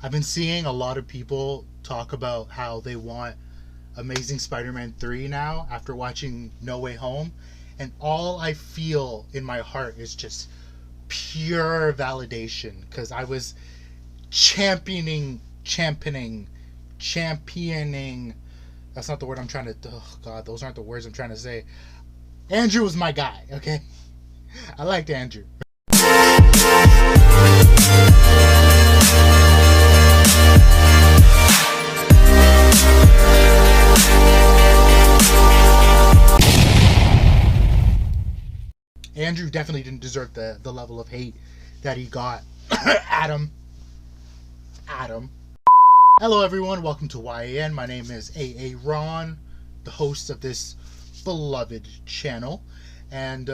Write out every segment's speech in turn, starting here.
I've been seeing a lot of people talk about how they want Amazing Spider-Man 3 now after watching No Way Home, and all I feel in my heart is just pure validation, because I was championing. That's not the word I'm trying to. Oh God, those aren't the words I'm trying to say. Andrew was my guy. Okay, I liked Andrew. Andrew definitely didn't deserve the level of hate that he got. Adam. Hello everyone, welcome to YAN. My name is AA Ron, the host of this beloved channel. And,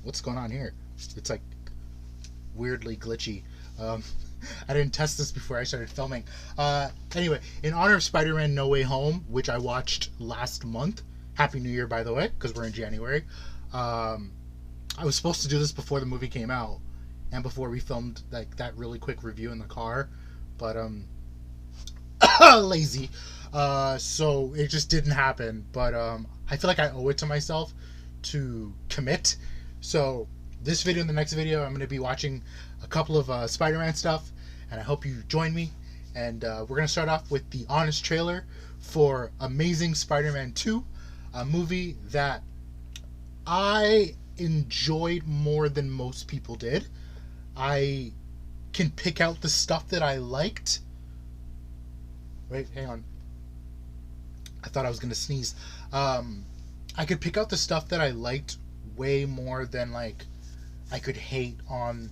what's going on here? It's like weirdly glitchy. I didn't test this before I started filming. Anyway, in honor of Spider-Man No Way Home, which I watched last month. Happy New Year, by the way, because we're in January. I was supposed to do this before the movie came out and before we filmed like that really quick review in the car, but lazy, so it just didn't happen. But I feel like I owe it to myself to commit. So this video and the next video, I'm going to be watching a couple of Spider-Man stuff, and I hope you join me. And we're going to start off with the honest trailer for Amazing Spider-Man 2, a movie that I enjoyed more than most people did. I can pick out the stuff that I liked. Wait, hang on. I thought I was gonna sneeze. I could pick out the stuff that I liked way more than like I could hate on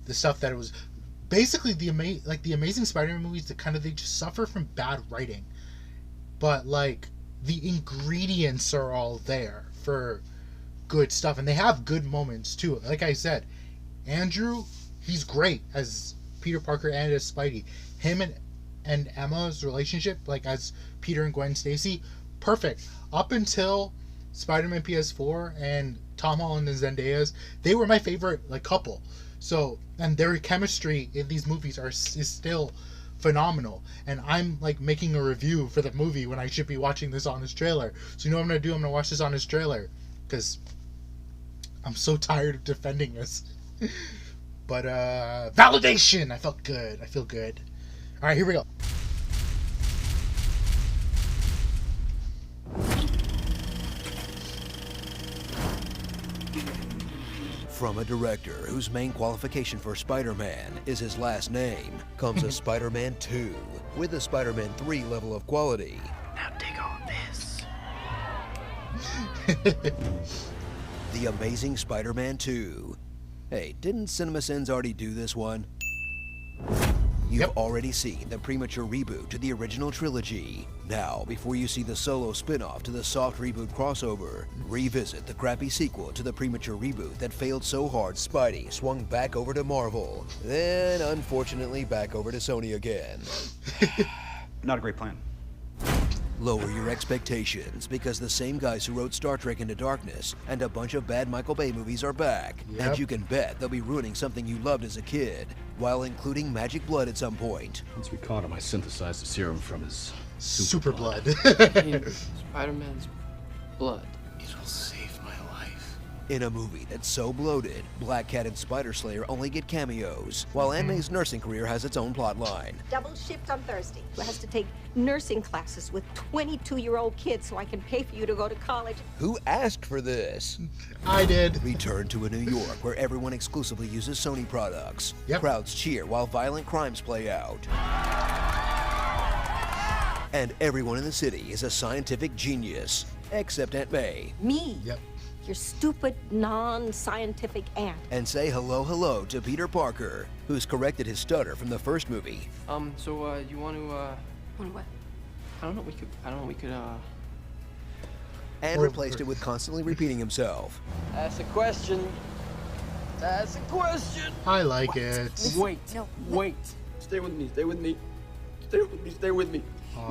the stuff that it was basically the Amazing Spider-Man movies that kind of they just suffer from bad writing, but like the ingredients are all there for good stuff, and they have good moments too. Like I said, Andrew, he's great as Peter Parker and as Spidey. Him and Emma's relationship, like as Peter and Gwen Stacy, perfect. Up until Spider-Man PS4 and Tom Holland and Zendaya's, they were my favorite like couple. So, and their chemistry in these movies is still phenomenal. And I'm like making a review for the movie when I should be watching this on this trailer. So you know what I'm gonna do? I'm gonna watch this on this trailer because I'm so tired of defending this. But validation! I felt good. I feel good. Alright, here we go. From a director whose main qualification for Spider-Man is his last name, comes a Spider-Man 2 with a Spider-Man 3 level of quality. Now take all this. The Amazing Spider-Man 2. Hey, didn't CinemaSins already do this one? You've already seen the premature reboot to the original trilogy. Now, before you see the solo spin-off to the soft reboot crossover, revisit the crappy sequel to the premature reboot that failed so hard Spidey swung back over to Marvel, then unfortunately back over to Sony again. Not a great plan. Lower your expectations, because the same guys who wrote Star Trek Into Darkness and a bunch of bad Michael Bay movies are back. Yep. And you can bet they'll be ruining something you loved as a kid, while including magic blood at some point. Once we caught him, I synthesized the serum from his super blood. Spider-Man's blood. It will save my life. In a movie that's so bloated, Black Cat and Spider-Slayer only get cameos, while Aunt May's nursing career has its own plotline. Double shift on Thursday. Who has to take nursing classes with 22-year-old kids so I can pay for you to go to college. Who asked for this? I did. Return to a New York where everyone exclusively uses Sony products. Yep. Crowds cheer while violent crimes play out. And everyone in the city is a scientific genius, except Aunt May. Me? Yep. Your stupid, non-scientific aunt. And say hello to Peter Parker, who's corrected his stutter from the first movie. You want to, Want what? I don't know, we could, And replaced it with constantly repeating himself. ask a question. Ask a question. I like it. Wait, No. wait. Stay with me, stay with me. Stay with me, stay with me.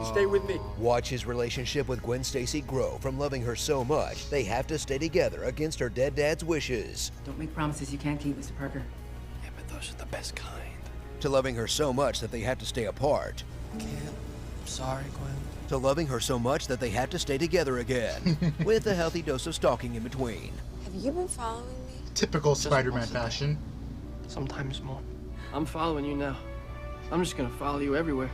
Stay with me. Watch his relationship with Gwen Stacy grow from loving her so much they have to stay together against her dead dad's wishes. Don't make promises you can't keep, Mr. Parker. Yeah, but those are the best kind. to loving her so much that they had to stay apart, Can't. I'm sorry, Gwen. to loving her so much that they had to stay together again, with a healthy dose of stalking in between. Have you been following me? Typical Just Spider-Man once a day. fashion. Sometimes more. I'm following you now. I'm just gonna follow you everywhere.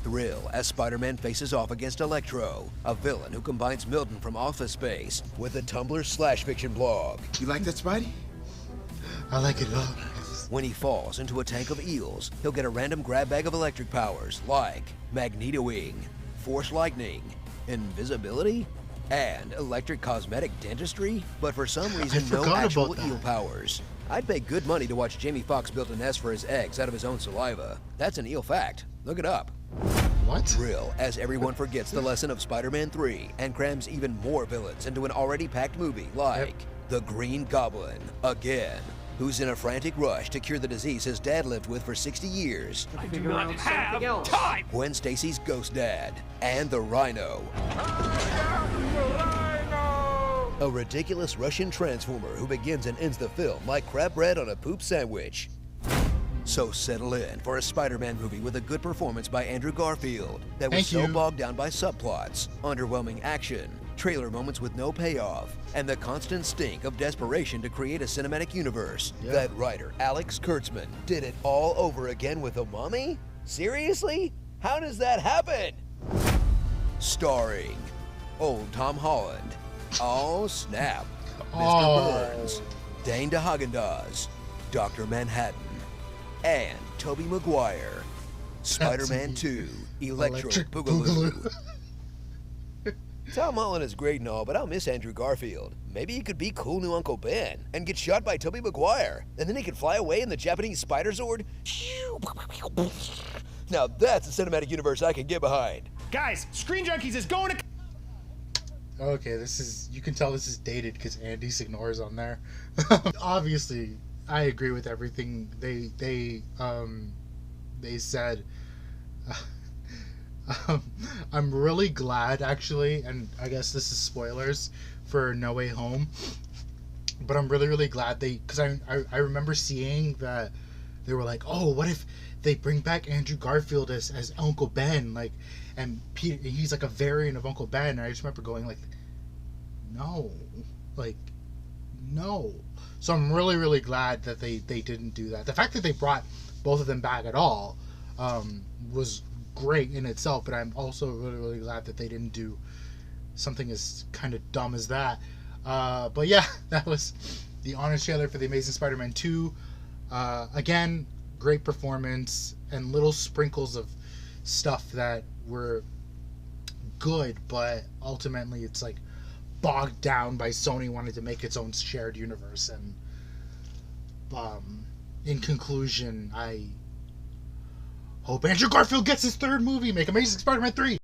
Thrill as Spider-Man faces off against Electro, a villain who combines Milton from Office Space with a Tumblr/fiction blog. You like that, Spidey? I like it. When he falls into a tank of eels, he'll get a random grab bag of electric powers like Magneto-wing, Force Lightning, Invisibility, and electric cosmetic dentistry, but for some reason no forgot actual about that. eel powers. I'd pay good money to watch Jamie Foxx build a nest for his eggs out of his own saliva. That's an eel fact. Look it up. What? Thrill as everyone forgets the lesson of Spider-Man 3 and crams even more villains into an already packed movie like the Green Goblin, again, who's in a frantic rush to cure the disease his dad lived with for 60 years, I do not have time. Gwen Stacy's ghost dad, and the Rhino. A ridiculous Russian transformer who begins and ends the film like crab bread on a poop sandwich. So settle in for a Spider-Man movie with a good performance by Andrew Garfield that was Thank so you. bogged down by subplots, underwhelming action, trailer moments with no payoff, and the constant stink of desperation to create a cinematic universe. Yeah. That writer, Alex Kurtzman, did it all over again with a mummy? Seriously? How does that happen? Starring old Tom Holland. Oh, snap. Mr. Oh. Burns, Dane DeHagen-Dazs, Dr. Manhattan, and Tobey Maguire. Spider-Man 2, Electric Boogaloo. Tom Holland is great and all, but I'll miss Andrew Garfield. Maybe he could be cool new Uncle Ben and get shot by Tobey Maguire, and then he could fly away in the Japanese Spider Zord. Now that's a cinematic universe I can get behind. Guys, Screen Junkies is going to... Okay, this is, you can tell this is dated because Andy Signor's on there. Obviously, I agree with everything they said. I'm really glad, actually, and I guess this is spoilers for No Way Home, but I'm really glad because I remember seeing that they were like, oh, what if they bring back Andrew Garfield as Uncle Ben, like, and Peter, he's like a variant of Uncle Ben, and I just remember going like, no, like, no. So I'm really glad that they didn't do that. The fact that they brought both of them back at all was great in itself, but I'm also really glad that they didn't do something as kind of dumb as that. But yeah, that was the honest trailer for The Amazing Spider-Man 2. Again, great performance and little sprinkles of stuff that were good, but ultimately it's like bogged down by Sony wanting to make its own shared universe. And in conclusion, I hope Andrew Garfield gets his third movie, make Amazing Spider-Man 3.